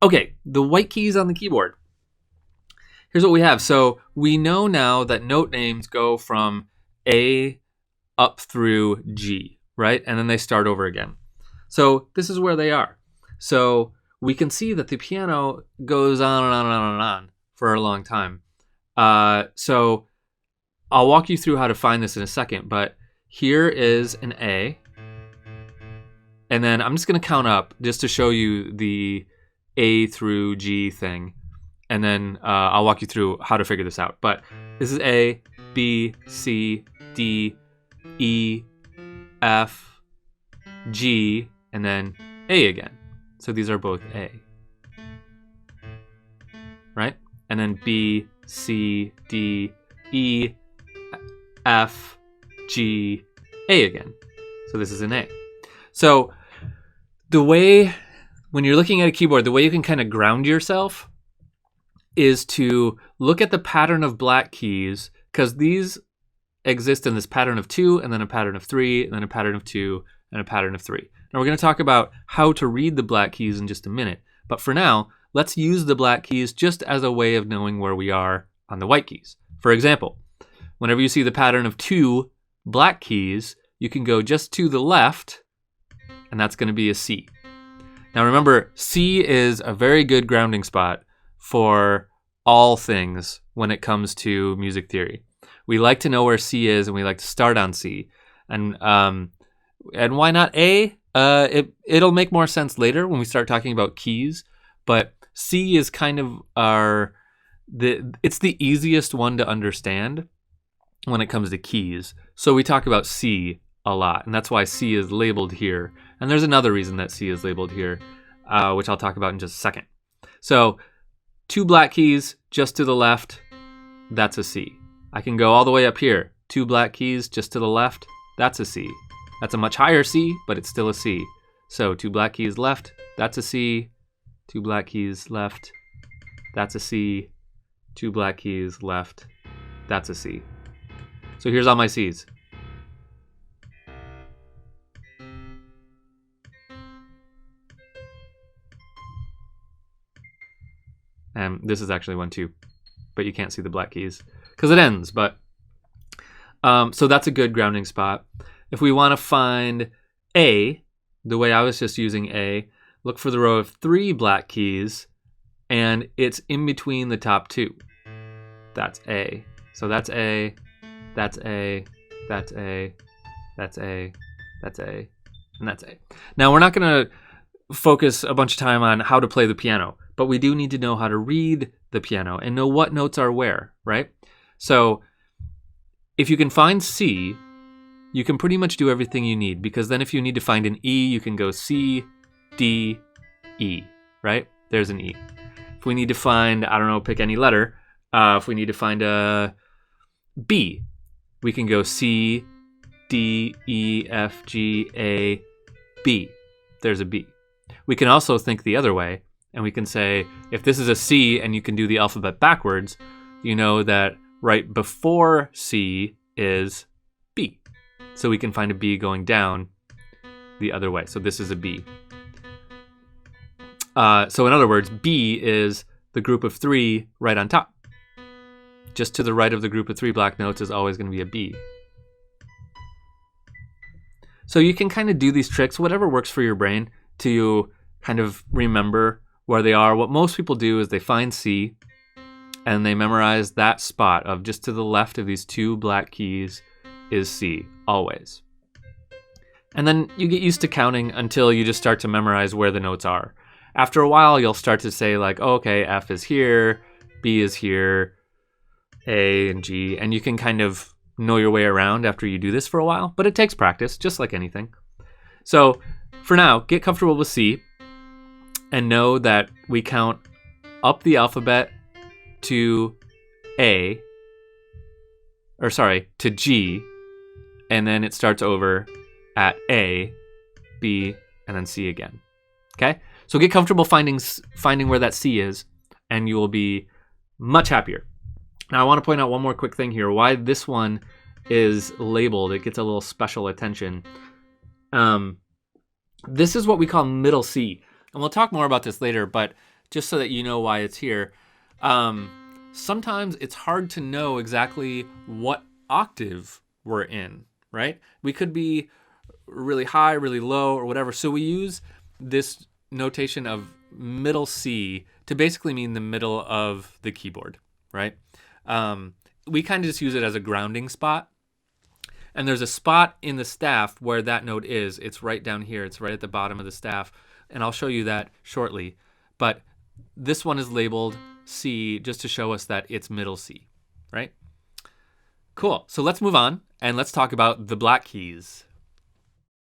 Okay, the white keys on the keyboard. Here's what we have. So we know now that note names go from A up through G, right? And then they start over again. So this is where they are. So we can see that the piano goes on and on and on and on for a long time. So I'll walk you through how to find this in a second, but here is an A. And then I'm just going to count up just to show you the A through G thing. And then I'll walk you through how to figure this out. But this is A, B, C, D, E, F, G, and then A again. So these are both A. Right? And then B, C, D, E, F, G, A again. So this is an A. So the way, when you're looking at a keyboard, the way you can kind of ground yourself is to look at the pattern of black keys, because these exist in this pattern of 2, and then a pattern of 3, and then a pattern of 2, and a pattern of 3. Now we're going to talk about how to read the black keys in just a minute. But for now, let's use the black keys just as a way of knowing where we are on the white keys. For example, whenever you see the pattern of 2 black keys, you can go just to the left, and that's going to be a C. Now remember, C is a very good grounding spot for all things when it comes to music theory. We like to know where C is, and we like to start on C. And why not A? It'll make more sense later when we start talking about keys. But C is kind of it's the easiest one to understand when it comes to keys. So we talk about C a lot, and that's why C is labeled here. And there's another reason that C is labeled here, which I'll talk about in just a second. So 2 black keys just to the left, that's a C. I can go all the way up here. 2 black keys just to the left, that's a C. That's a much higher C, but it's still a C. So 2 black keys left, that's a C. 2 black keys left, that's a C. 2 black keys left, that's a C. So here's all my Cs. And this is actually one too, but you can't see the black keys because it ends. But so that's a good grounding spot. If we want to find A, the way I was just using A, look for the row of 3 black keys, and it's in between the top 2. That's A. So that's A, that's A, that's A, that's A, that's A, and that's A. Now we're not going to focus a bunch of time on how to play the piano, but we do need to know how to read the piano and know what notes are where, right? So if you can find C, you can pretty much do everything you need, because then if you need to find an E, you can go C, D, E, right? There's an E. If we need to find, I don't know, pick any letter. If we need to find a B, we can go C, D, E, F, G, A, B. There's a B. We can also think the other way, and we can say, if this is a C and you can do the alphabet backwards, you know that right before C is B. So we can find a B going down the other way. So this is a B. So in other words, B is the group of 3 right on top. Just to the right of the group of 3 black notes is always going to be a B. So you can kind of do these tricks, whatever works for your brain, to kind of remember where they are. What most people do is they find C and they memorize that spot of just to the left of these 2 black keys is C, always. And then you get used to counting until you just start to memorize where the notes are. After a while, you'll start to say like, oh, okay, F is here, B is here, A and G, and you can kind of know your way around after you do this for a while, but it takes practice, just like anything. So for now, get comfortable with C and know that we count up the alphabet to to G, and then it starts over at A, B, and then C again. Okay? So get comfortable finding where that C is, and you will be much happier. Now I want to point out one more quick thing here, why this one is labeled. It gets a little special attention. This is what we call middle C. And we'll talk more about this later, but just so that you know why it's here. Sometimes it's hard to know exactly what octave we're in, right? We could be really high, really low, or whatever. So we use this notation of middle C to basically mean the middle of the keyboard, right? We kind of just use it as a grounding spot. And there's a spot in the staff where that note is. It's right down here. It's right at the bottom of the staff. And I'll show you that shortly. But this one is labeled C just to show us that it's middle C, right? Cool. So let's move on and let's talk about the black keys.